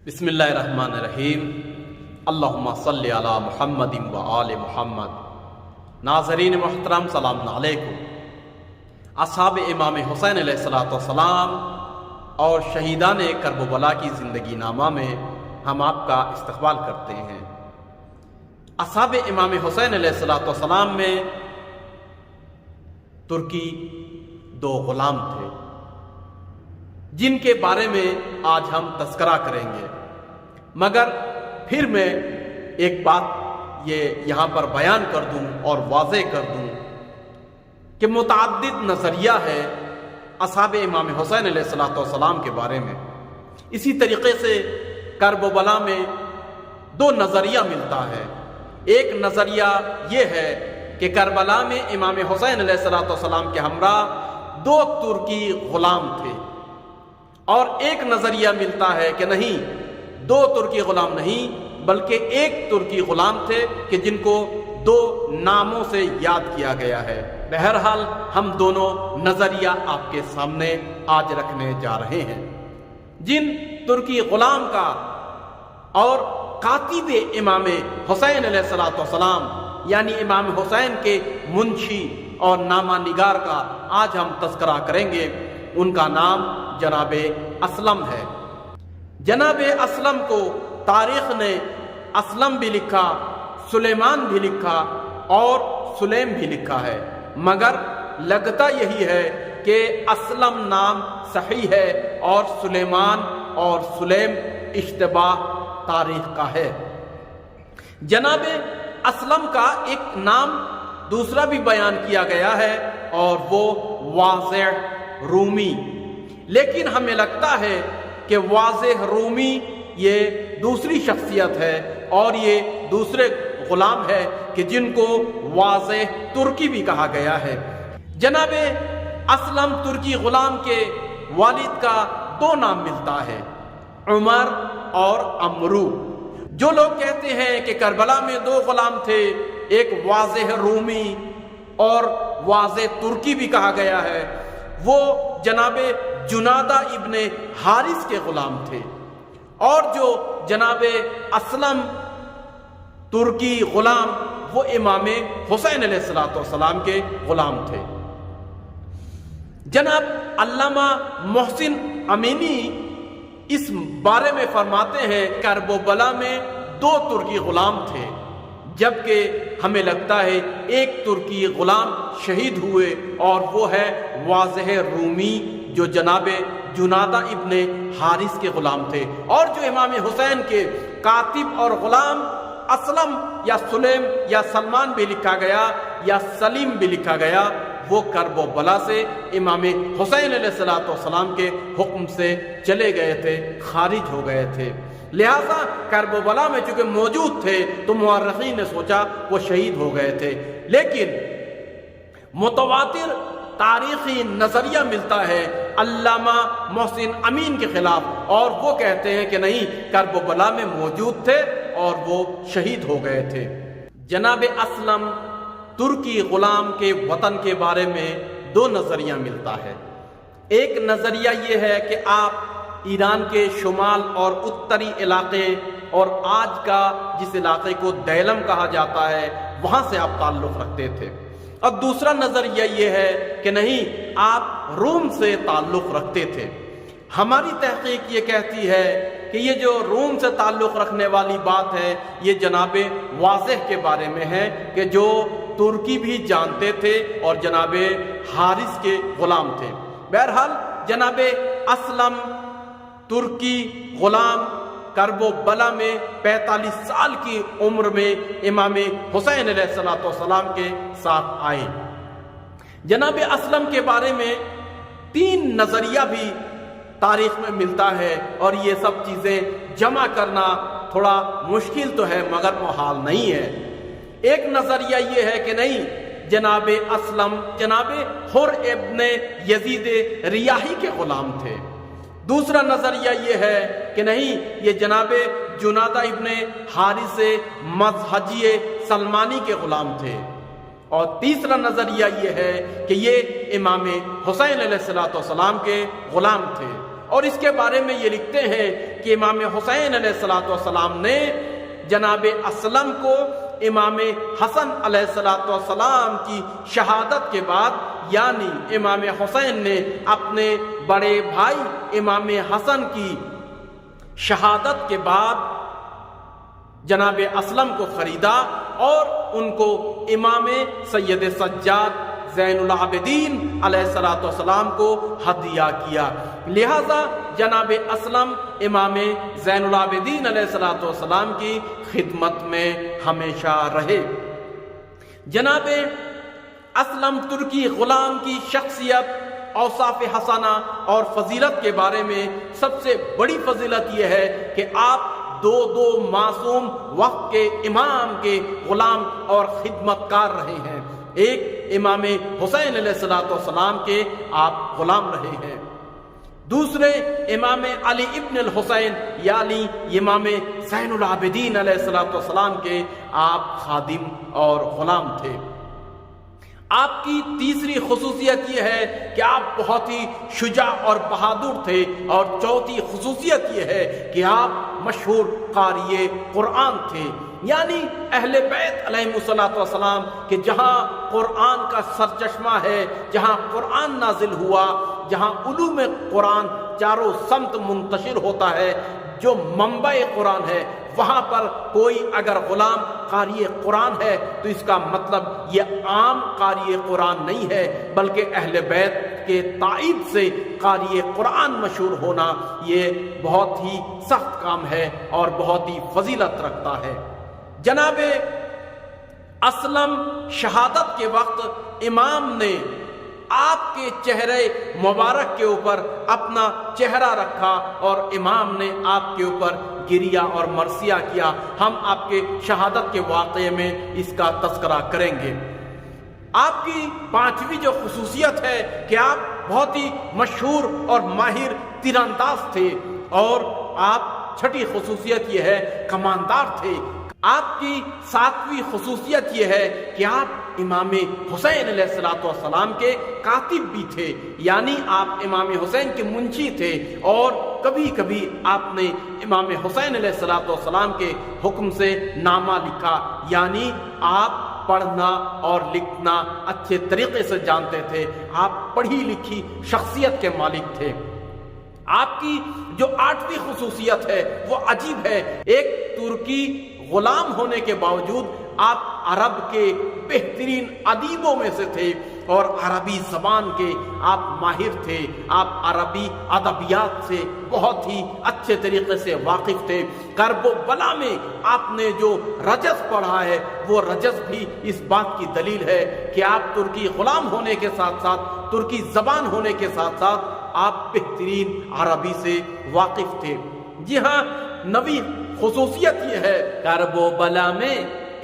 بسم اللہ الرحمن الرحیم۔ اللہم صلی علی محمد و آل محمد۔ ناظرین محترم، سلام علیکم۔ اصحاب امام حسین علیہ السلام اور شہیدان کربلا کی زندگی نامہ میں ہم آپ کا استقبال کرتے ہیں۔ اصحاب امام حسین علیہ السلام میں ترکی دو غلام تھے جن کے بارے میں آج ہم تذکرہ کریں گے، مگر پھر میں ایک بات یہ یہاں پر بیان کر دوں اور واضح کر دوں کہ متعدد نظریہ ہے اصحاب امام حسین علیہ السلام کے بارے میں۔ اسی طریقے سے کربلا میں دو نظریہ ملتا ہے۔ ایک نظریہ یہ ہے کہ کربلا میں امام حسین علیہ السلام کے ہمراہ دو ترکی غلام تھے، اور ایک نظریہ ملتا ہے کہ نہیں، دو ترکی غلام نہیں بلکہ ایک ترکی غلام تھے کہ جن کو دو ناموں سے یاد کیا گیا ہے۔ بہرحال ہم دونوں نظریہ آپ کے سامنے آج رکھنے جا رہے ہیں۔ جن ترکی غلام کا اور کاتب امام حسین علیہ السلام یعنی امام حسین کے منشی اور نامہ نگار کا آج ہم تذکرہ کریں گے، ان کا نام جناب اسلم ہے۔ جناب اسلم کو تاریخ نے اسلم بھی لکھا، سلیمان بھی لکھا اور سلیم بھی لکھا ہے، مگر لگتا یہی ہے کہ اسلم نام صحیح ہے اور سلیمان اور سلیم اشتباہ تاریخ کا ہے۔ جناب اسلم کا ایک نام دوسرا بھی بیان کیا گیا ہے اور وہ واضح رومی، لیکن ہمیں لگتا ہے کہ واضح رومی یہ دوسری شخصیت ہے اور یہ دوسرے غلام ہے کہ جن کو واضح ترکی بھی کہا گیا ہے۔ جناب اسلم ترکی غلام کے والد کا دو نام ملتا ہے، عمر اور عمرو۔ جو لوگ کہتے ہیں کہ کربلا میں دو غلام تھے، ایک واضح رومی اور واضح ترکی بھی کہا گیا ہے، وہ جناب جنادہ ابن حارث کے غلام تھے، اور جو جناب اسلم ترکی غلام وہ امام حسین علیہ السلام کے غلام تھے۔ جناب علامہ محسن امینی اس بارے میں فرماتے ہیں کربلا میں دو ترکی غلام تھے، جبکہ ہمیں لگتا ہے ایک ترکی غلام شہید ہوئے اور وہ ہے واضح رومی جو جناب جنادہ ابن حارث کے غلام تھے، اور جو امام حسین کے کاتب اور غلام اسلم یا سلیم یا سلمان بھی لکھا گیا یا سلیم بھی لکھا گیا، وہ کربلا سے امام حسین علیہ السلام کے حکم سے چلے گئے تھے، خارج ہو گئے تھے۔ لہذا کربلا میں چونکہ موجود تھے تو مورخین نے سوچا وہ شہید ہو گئے تھے، لیکن متواتر تاریخی نظریہ ملتا ہے علامہ محسن امین کے خلاف، اور وہ کہتے ہیں کہ نہیں، کربلا میں موجود تھے اور وہ شہید ہو گئے تھے۔ جناب اسلم ترکی غلام کے وطن کے بارے میں دو نظریہ ملتا ہے۔ ایک نظریہ یہ ہے کہ آپ ایران کے شمال اور اتری علاقے اور آج کا جس علاقے کو دیلم کہا جاتا ہے وہاں سے آپ تعلق رکھتے تھے، اور دوسرا نظریہ یہ ہے کہ نہیں، آپ روم سے تعلق رکھتے تھے۔ ہماری تحقیق یہ کہتی ہے کہ یہ جو روم سے تعلق رکھنے والی بات ہے یہ جناب واضح کے بارے میں ہے کہ جو ترکی بھی جانتے تھے اور جناب حارث کے غلام تھے۔ بہرحال جناب اسلم ترکی غلام کربلا میں 45 سال کی عمر میں امام حسین علیہ السلام کے ساتھ آئے۔ جناب اسلم کے بارے میں تین نظریہ بھی تاریخ میں ملتا ہے، اور یہ سب چیزیں جمع کرنا تھوڑا مشکل تو ہے مگر محال نہیں ہے۔ ایک نظریہ یہ ہے کہ نہیں، جناب اسلم جناب حر ابن یزید ریاحی کے غلام تھے۔ دوسرا نظریہ یہ ہے کہ نہیں، یہ جناب جنادہ ابن حارث مذہجی سلمانی کے غلام تھے، اور تیسرا نظریہ یہ ہے کہ یہ امام حسین علیہ السلام کے غلام تھے۔ اور اس کے بارے میں یہ لکھتے ہیں کہ امام حسین علیہ السلام نے جناب اسلم کو امام حسن علیہ السلام کی شہادت کے بعد، یعنی امام حسین نے اپنے بڑے بھائی امام حسن کی شہادت کے بعد جناب اسلم کو خریدا اور ان کو امام سید سجاد زین العابدین علیہ السلام کو ہدیہ کیا۔ لہذا جناب اسلم امام زین العابدین علیہ السلام کی خدمت میں ہمیشہ رہے۔ جناب اسلم ترکی غلام کی شخصیت، اوصاف حسنہ اور فضیلت کے بارے میں سب سے بڑی فضیلت یہ ہے کہ آپ دو معصوم وقت کے امام کے غلام اور خدمت کار رہے ہیں۔ ایک امام حسین علیہ السلام کے آپ غلام رہے ہیں، دوسرے امام علی ابن الحسین یعنی امام زین العابدین علیہ السلام کے آپ خادم اور غلام تھے۔ آپ کی تیسری خصوصیت یہ ہے کہ آپ بہت ہی شجاع اور بہادر تھے، اور چوتھی خصوصیت یہ ہے کہ آپ مشہور قاری قرآن تھے، یعنی اہل بیت علیہ السلام کہ جہاں قرآن کا سرچشمہ ہے، جہاں قرآن نازل ہوا، جہاں علوم قرآن چاروں سمت منتشر ہوتا ہے، جو منبع قرآن ہے، وہاں پر کوئی اگر غلام قاری قرآن ہے تو اس کا مطلب یہ عام قاری قرآن نہیں ہے، بلکہ اہل بیت کے تائید سے قاری قرآن مشہور ہونا یہ بہت ہی سخت کام ہے اور بہت ہی فضیلت رکھتا ہے۔ جناب اسلم شہادت کے وقت امام نے آپ کے چہرے مبارک کے اوپر اپنا چہرہ رکھا اور امام نے آپ کے اوپر گریا اور مرثیہ کیا۔ ہم آپ کے شہادت کے واقعے میں اس کا تذکرہ کریں گے۔ آپ کی پانچویں جو خصوصیت ہے کہ آپ بہت ہی مشہور اور ماہر تیر انداز تھے، اور آپ چھٹی خصوصیت یہ ہے کماندار تھے۔ آپ کی ساتویں خصوصیت یہ ہے کہ آپ امام حسین علیہ السلام کے کاتب بھی تھے، یعنی آپ امام حسین کے منشی تھے، اور کبھی کبھی آپ نے امام حسین علیہ السلام کے حکم سے نامہ لکھا، یعنی آپ پڑھنا اور لکھنا اچھے طریقے سے جانتے تھے، آپ پڑھی لکھی شخصیت کے مالک تھے۔ آپ کی جو آٹھویں خصوصیت ہے وہ عجیب ہے۔ ایک ترکی غلام ہونے کے باوجود آپ عرب کے بہترین ادیبوں میں سے تھے، اور عربی زبان کے آپ ماہر تھے، آپ عربی ادبیات سے بہت ہی اچھے طریقے سے واقف تھے۔ کرب و بلا میں آپ نے جو رجز پڑھا ہے وہ رجز بھی اس بات کی دلیل ہے کہ آپ ترکی غلام ہونے کے ساتھ ساتھ، ترکی زبان ہونے کے ساتھ ساتھ آپ بہترین عربی سے واقف تھے۔ جی ہاں، نویں خصوصیت یہ ہے کرب و بلا میں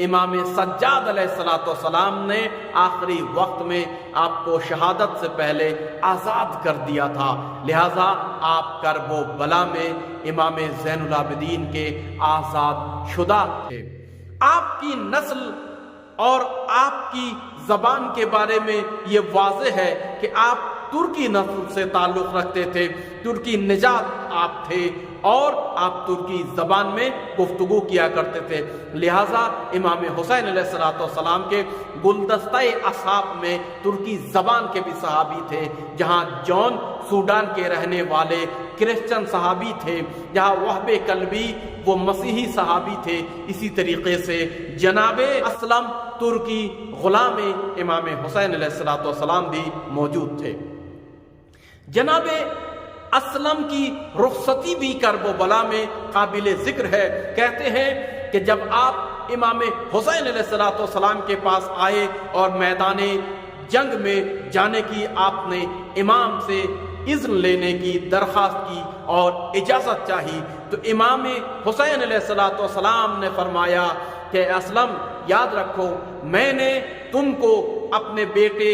امام سجاد علیہ السلام نے آخری وقت میں آپ کو شہادت سے پہلے آزاد کر دیا تھا، لہذا آپ کرب و بلا میں امام زین العابدین کے آزاد شدہ تھے۔ آپ کی نسل اور آپ کی زبان کے بارے میں یہ واضح ہے کہ آپ ترکی نسل سے تعلق رکھتے تھے، ترکی نژاد آپ تھے، اور آپ ترکی زبان میں گفتگو کیا کرتے تھے، لہٰذا امام حسین علیہ السلام کے گلدستہ اصحاب میں ترکی زبان کے بھی صحابی تھے، جہاں جون سوڈان کے رہنے والے کرسچن صحابی تھے، جہاں وہب کلبی وہ مسیحی صحابی تھے، اسی طریقے سے جناب اسلم ترکی غلام امام حسین علیہ السلام بھی موجود تھے۔ جناب اسلم کی رخصتی بھی کرب و بلا میں قابل ذکر ہے۔ کہتے ہیں کہ جب آپ امام حسین علیہ السلام کے پاس آئے اور میدان جنگ میں جانے کی آپ نے امام سے اذن لینے کی درخواست کی اور اجازت چاہی، تو امام حسین علیہ السلام نے فرمایا کہ اسلم یاد رکھو، میں نے تم کو اپنے بیٹے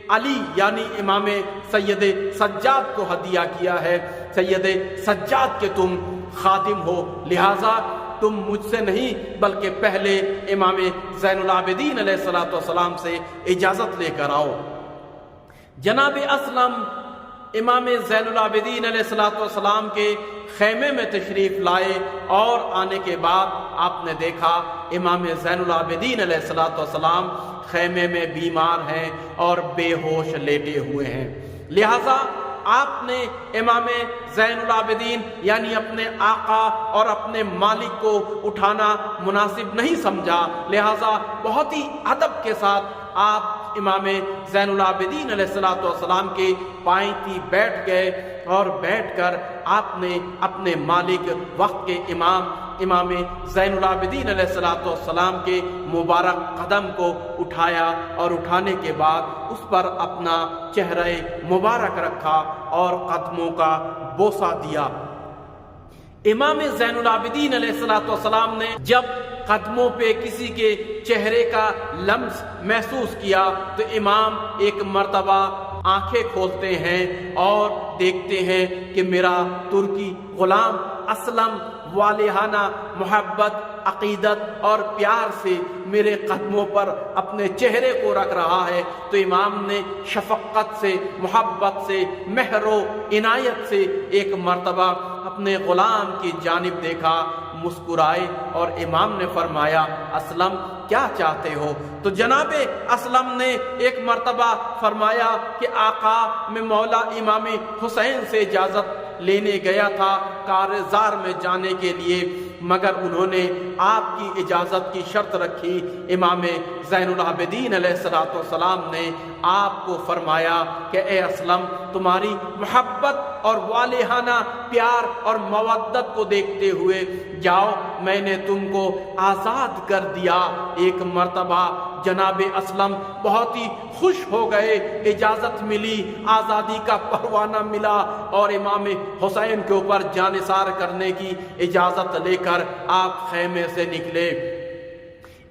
علی یعنی امام سید سجاد کو ہدیہ کیا ہے، سید سجاد کے تم خادم ہو، لہٰذا تم مجھ سے نہیں بلکہ پہلے امام زین العابدین علیہ السلام سے اجازت لے کر آؤ۔ جناب اسلم امام زین العابدین علیہ الصلوۃ والسلام کے خیمے میں تشریف لائے اور آنے کے بعد آپ نے دیکھا امام زین العابدین علیہ الصلوۃ والسلام خیمے میں بیمار ہیں اور بے ہوش لیٹے ہوئے ہیں، لہذا آپ نے امام زین العابدین یعنی اپنے آقا اور اپنے مالک کو اٹھانا مناسب نہیں سمجھا، لہذا بہت ہی ادب کے ساتھ آپ امام زین العابدین علیہ الصلوۃ والسلام کے پائیں تھی بیٹھ گئے اور بیٹھ کر آپ نے اپنے مالک وقت کے امام زین العابدین علیہ الصلوۃ والسلام کے مبارک قدم کو اٹھایا اور اٹھانے کے بعد اس پر اپنا چہرہ مبارک رکھا اور قدموں کا بوسہ دیا۔ امام زین العابدین علیہ الصلوۃ والسلام نے جب قدموں پہ کسی کے چہرے کا لمس محسوس کیا تو امام ایک مرتبہ آنکھیں کھولتے ہیں اور دیکھتے ہیں کہ میرا ترکی غلام اسلم والہانہ محبت، عقیدت اور پیار سے میرے قدموں پر اپنے چہرے کو رکھ رہا ہے، تو امام نے شفقت سے، محبت سے، مہر و عنایت سے ایک مرتبہ اپنے غلام کی جانب دیکھا، مسکرائے اور امام نے فرمایا اسلم کیا چاہتے ہو؟ تو جناب اسلم نے ایک مرتبہ فرمایا کہ آقا میں مولا امام حسین سے اجازت لینے گیا تھا کارزار میں جانے کے لیے، مگر انہوں نے آپ کی اجازت کی شرط رکھی۔ امام زین العابدین علیہ الصلوۃ والسلام نے آپ کو فرمایا کہ اے اسلم، تمہاری محبت اور والہانہ پیار اور مودت کو دیکھتے ہوئے جاؤ، میں نے تم کو آزاد کر دیا۔ ایک مرتبہ جناب اسلم بہت ہی خوش ہو گئے، اجازت ملی، آزادی کا پروانہ ملا اور امام حسین کے اوپر جانثار کرنے کی اجازت لے کر آپ خیمے سے نکلے۔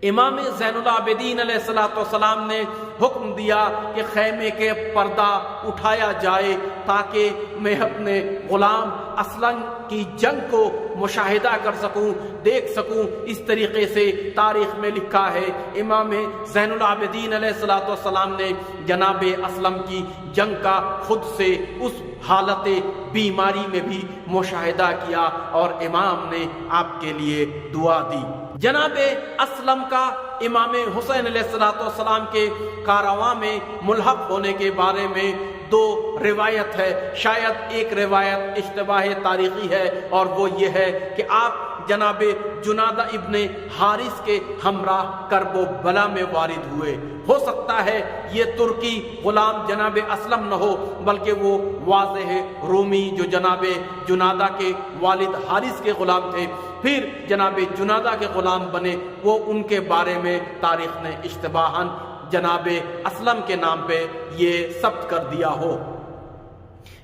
امام زین العابدین علیہ الصلوۃ والسلام نے حکم دیا کہ خیمے کے پردہ اٹھایا جائے تاکہ میں اپنے غلام اسلم کی جنگ کو مشاہدہ کر سکوں، دیکھ سکوں۔ اس طریقے سے تاریخ میں لکھا ہے امام زین العابدین علیہ الصلوۃ والسلام نے جناب اسلم کی جنگ کا خود سے اس حالت بیماری میں بھی مشاہدہ کیا اور امام نے آپ کے لیے دعا دی۔ جناب اسلم کا امام حسین علیہ الصلوۃ والسلام کے کارواں میں ملحق ہونے کے بارے میں دو روایت ہے، شاید ایک روایت اشتباہ تاریخی ہے اور وہ یہ ہے کہ آپ جناب جنادہ ابن حارث کے ہمراہ کرب و بلا میں وارد ہوئے۔ ہو سکتا ہے یہ ترکی غلام جناب اسلم نہ ہو بلکہ وہ واضح رومی جو جناب جنادہ کے والد حارث کے غلام تھے، پھر جناب جنادہ کے غلام بنے، وہ ان کے بارے میں تاریخ نے اشتباہاً جناب اسلم کے نام پہ یہ ثبت کر دیا ہو۔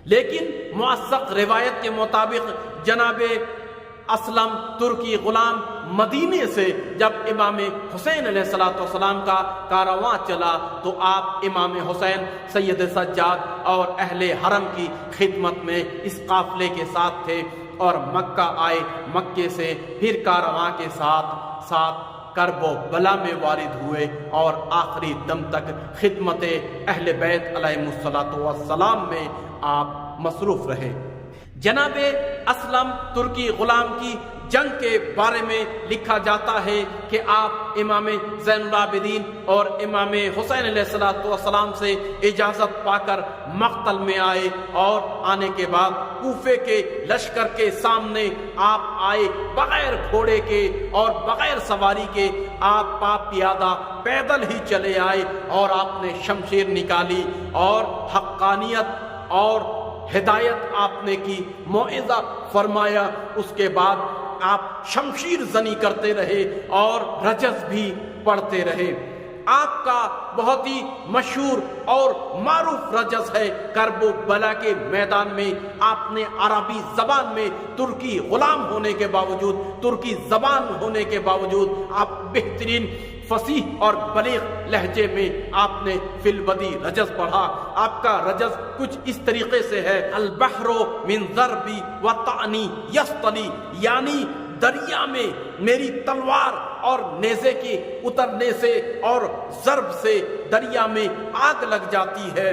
لیکن موثق روایت کے مطابق جناب اسلم ترکی غلام مدینے سے جب امام حسین علیہ الصلوۃ والسلام کا کارواں چلا تو آپ امام حسین سید سجاد اور اہل حرم کی خدمت میں اس قافلے کے ساتھ تھے اور مکہ آئے، مکے سے پھر کارواں کے ساتھ کرب و بلا میں وارد ہوئے اور آخری دم تک خدمت اہل بیت علیہم الصلوۃ والسلام میں آپ مصروف رہے۔ جناب اسلم ترکی غلام کی جنگ کے بارے میں لکھا جاتا ہے کہ آپ امام زین العابدین اور امام حسین علیہ الصلوۃ والسلام سے اجازت پا کر مقتل میں آئے اور آنے کے بعد کوفے کے لشکر کے سامنے آپ آئے، بغیر گھوڑے کے اور بغیر سواری کے آپ پاپ پیادہ پیدل ہی چلے آئے اور آپ نے شمشیر نکالی اور حقانیت اور ہدایت آپ نے کی، موعظہ فرمایا۔ اس کے بعد آپ شمشیر زنی کرتے رہے اور رجز بھی پڑھتے رہے۔ آپ کا بہت ہی مشہور اور معروف رجز ہے کرب و بلا کے میدان میں آپ نے عربی زبان میں ترکی غلام ہونے کے باوجود، ترکی زبان ہونے کے باوجود آپ بہترین فصیح اور بلیغ لہجے میں آپ نے فی البدی رجز پڑھا۔ آپ کا رجز کچھ اس طریقے سے ہے، البحر من ضربی و طعنی یسطلی، یعنی دریا میں میری تلوار اور نیزے کے اترنے سے اور ضرب سے دریا میں آگ لگ جاتی ہے۔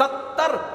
70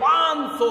500